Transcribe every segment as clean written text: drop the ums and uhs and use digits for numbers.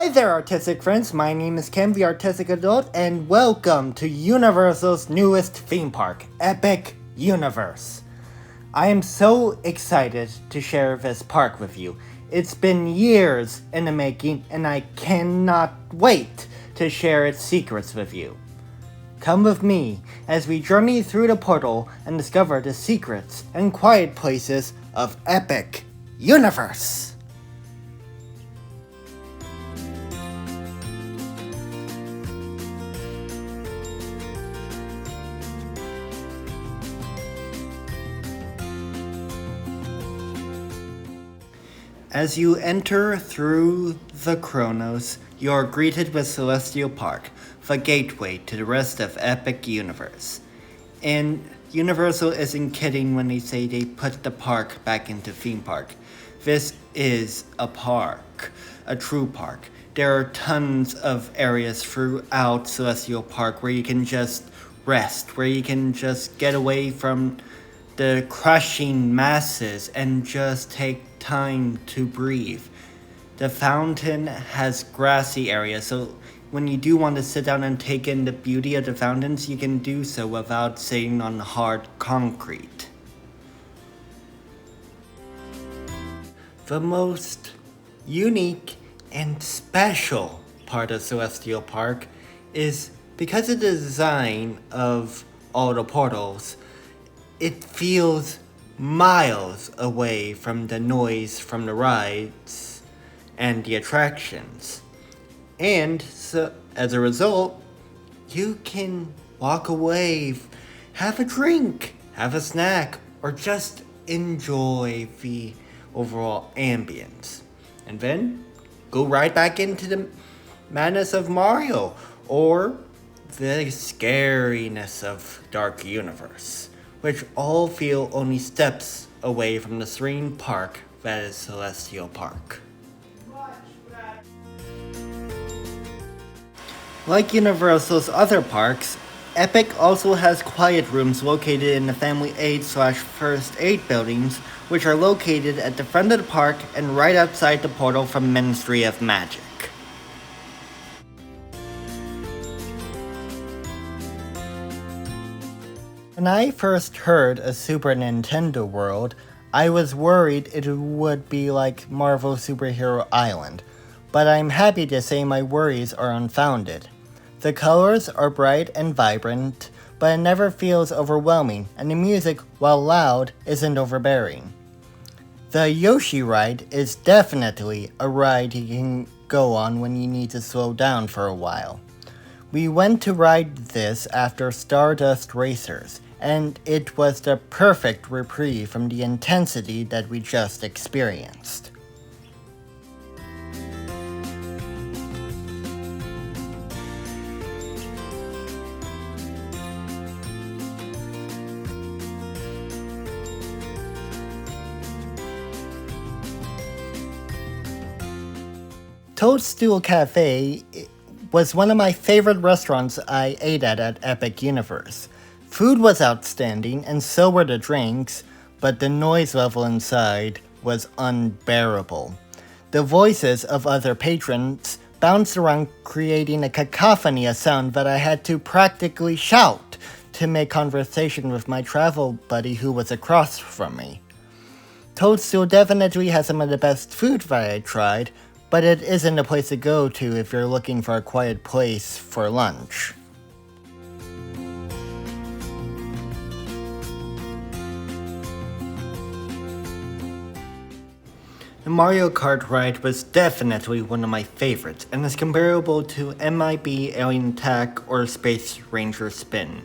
Hi there, artistic friends. My name is Ken, the Artistic Adult, and welcome to Universal's newest theme park, Epic Universe. I am so excited to share this park with you. It's been years in the making, and I cannot wait to share its secrets with you. Come with me as we journey through the portal and discover the secrets and quiet places of Epic Universe. As you enter through the Chronos, you are greeted with Celestial Park, the gateway to the rest of Epic Universe. And Universal isn't kidding when they say they put the park back into theme park. This is a park, a true park. There are tons of areas throughout Celestial Park where you can just rest, where you can just get away from the crushing masses and just take time to breathe. The fountain has grassy areas, so when you do want to sit down and take in the beauty of the fountains, you can do so without sitting on hard concrete. The most unique and special part of Celestial Park is because of the design of all the portals, it feels miles away from the noise from the rides and the attractions. And so, as a result, you can walk away, have a drink, have a snack, or just enjoy the overall ambience. And then go right back into the madness of Mario or the scariness of Dark Universe, which all feel only steps away from the serene park that is Celestial Park. Like Universal's other parks, Epic also has quiet rooms located in the Family Aid/First Aid buildings, which are located at the front of the park and right outside the portal from Ministry of Magic. When I first heard a Super Nintendo World, I was worried it would be like Marvel Superhero Island, but I'm happy to say my worries are unfounded. The colors are bright and vibrant, but it never feels overwhelming, and the music, while loud, isn't overbearing. The Yoshi ride is definitely a ride you can go on when you need to slow down for a while. We went to ride this after Stardust Racers, and it was the perfect reprieve from the intensity that we just experienced. Toadstool Cafe was one of my favorite restaurants I ate at Epic Universe. Food was outstanding, and so were the drinks, but the noise level inside was unbearable. The voices of other patrons bounced around, creating a cacophony of sound that I had to practically shout to make conversation with my travel buddy who was across from me. Toadstool definitely has some of the best food that I tried, but it isn't a place to go to if you're looking for a quiet place for lunch. The Mario Kart ride was definitely one of my favorites and is comparable to MIB Alien Attack or Space Ranger Spin.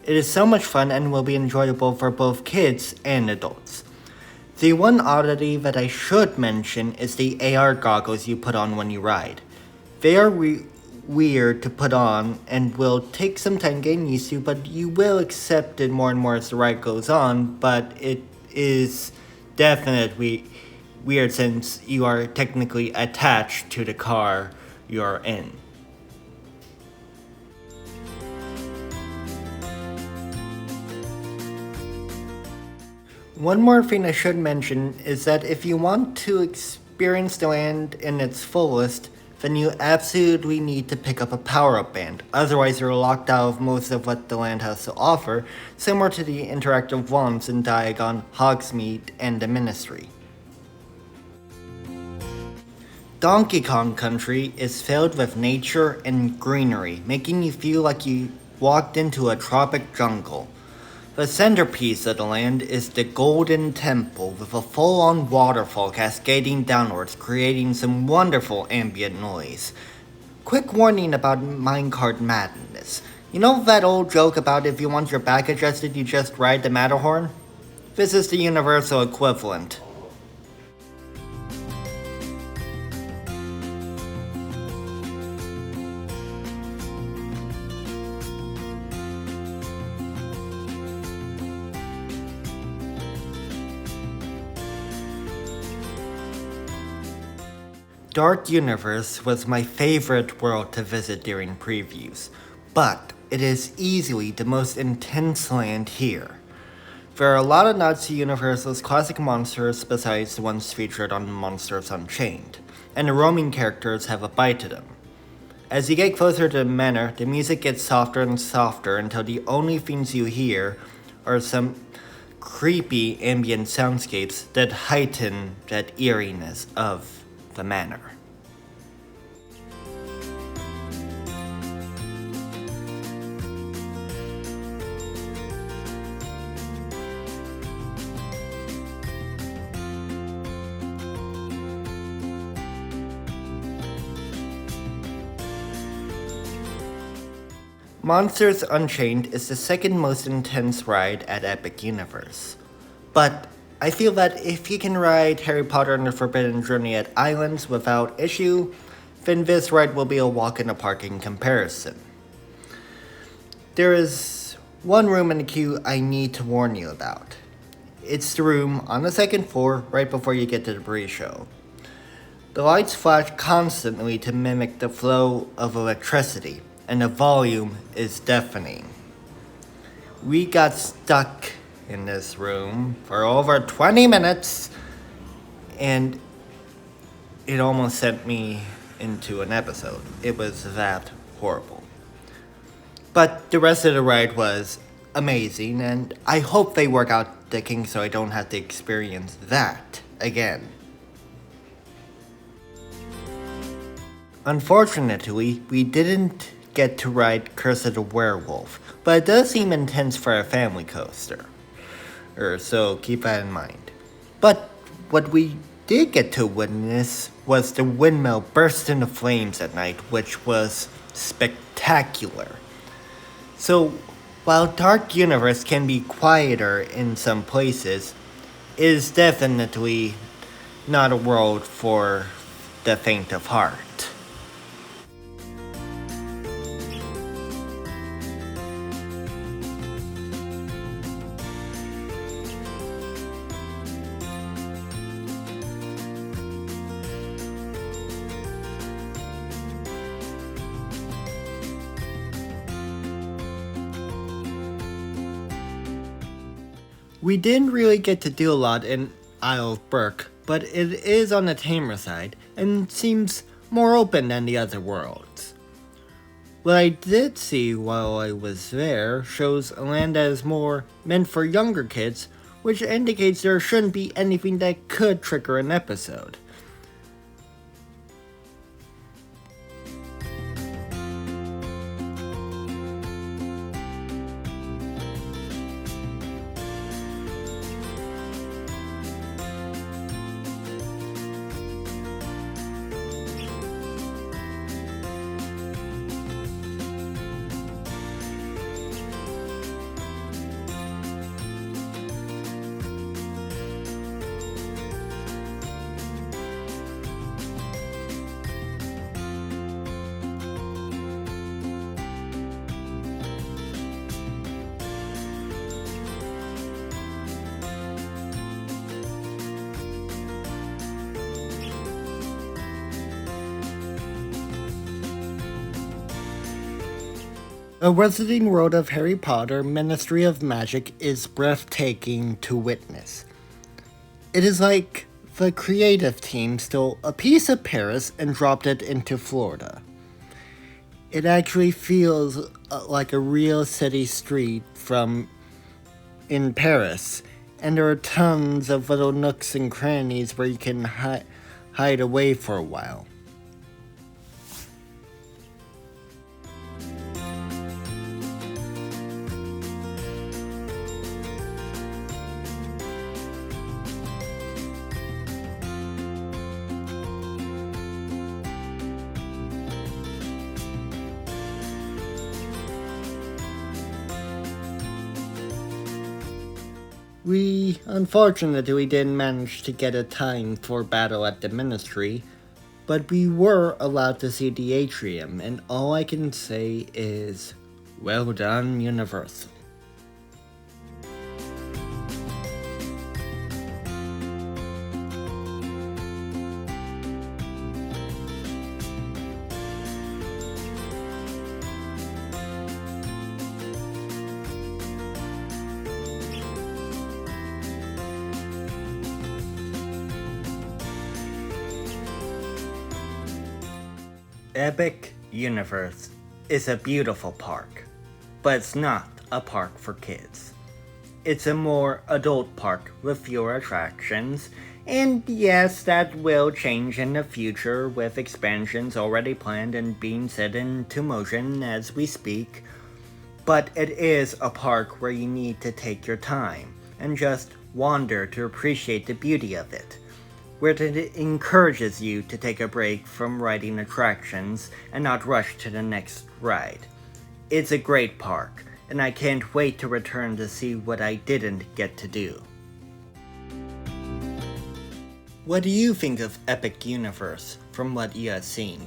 It is so much fun and will be enjoyable for both kids and adults. The one oddity that I should mention is the AR goggles you put on when you ride. They are weird to put on and will take some time getting used to, but you will accept it more and more as the ride goes on, but it is definitely weird since you are technically attached to the car you're in. One more thing I should mention is that if you want to experience the land in its fullest, then you absolutely need to pick up a power-up band. Otherwise, you're locked out of most of what the land has to offer, similar to the interactive wands in Diagon, Hogsmeade, and the Ministry. Donkey Kong Country is filled with nature and greenery, making you feel like you walked into a tropic jungle. The centerpiece of the land is the Golden Temple, with a full-on waterfall cascading downwards, creating some wonderful ambient noise. Quick warning about minecart madness. You know that old joke about if you want your back adjusted, you just ride the Matterhorn? This is the universal equivalent. Dark Universe was my favorite world to visit during previews, but it is easily the most intense land here. There are a lot of nods to Universal's classic monsters besides the ones featured on Monsters Unchained, and the roaming characters have a bite to them. As you get closer to the manor, the music gets softer and softer until the only things you hear are some creepy ambient soundscapes that heighten that eeriness of the manor. Monsters Unchained is the second most intense ride at Epic Universe. But I feel that if you can ride Harry Potter and the Forbidden Journey at Islands without issue, then this ride will be a walk in the park in comparison. There is one room in the queue I need to warn you about. It's the room on the second floor right before you get to the pre-show. The lights flash constantly to mimic the flow of electricity, and the volume is deafening. We got stuck in this room for over 20 minutes, and it almost sent me into an episode. It was that horrible. But the rest of the ride was amazing, and I hope they work out the kinks so I don't have to experience that again. Unfortunately, we didn't get to ride Curse of the Werewolf, but it does seem intense for a family coaster. So keep that in mind. But what we did get to witness was the windmill burst into flames at night, which was spectacular. So while Dark Universe can be quieter in some places, it is definitely not a world for the faint of heart. We didn't really get to do a lot in Isle of Berk, but it is on the tamer side and seems more open than the other worlds. What I did see while I was there shows a land that is more meant for younger kids, which indicates there shouldn't be anything that could trigger an episode. A Wizarding World of Harry Potter Ministry of Magic is breathtaking to witness. It is like the creative team stole a piece of Paris and dropped it into Florida. It actually feels like a real city street from in Paris, and there are tons of little nooks and crannies where you can hide away for a while. We unfortunately didn't manage to get a time for battle at the Ministry, but we were allowed to see the atrium, and all I can say is, well done, Universal. Epic Universe is a beautiful park, but it's not a park for kids. It's a more adult park with fewer attractions, and yes, that will change in the future with expansions already planned and being set into motion as we speak, but it is a park where you need to take your time and just wander to appreciate the beauty of it, where it encourages you to take a break from riding attractions and not rush to the next ride. It's a great park, and I can't wait to return to see what I didn't get to do. What do you think of Epic Universe from what you have seen?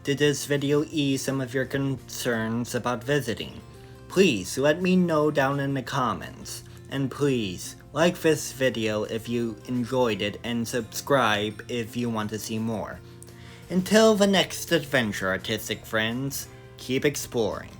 Did this video ease some of your concerns about visiting? Please let me know down in the comments, and please like this video if you enjoyed it and subscribe if you want to see more. Until the next adventure, artistic friends, keep exploring.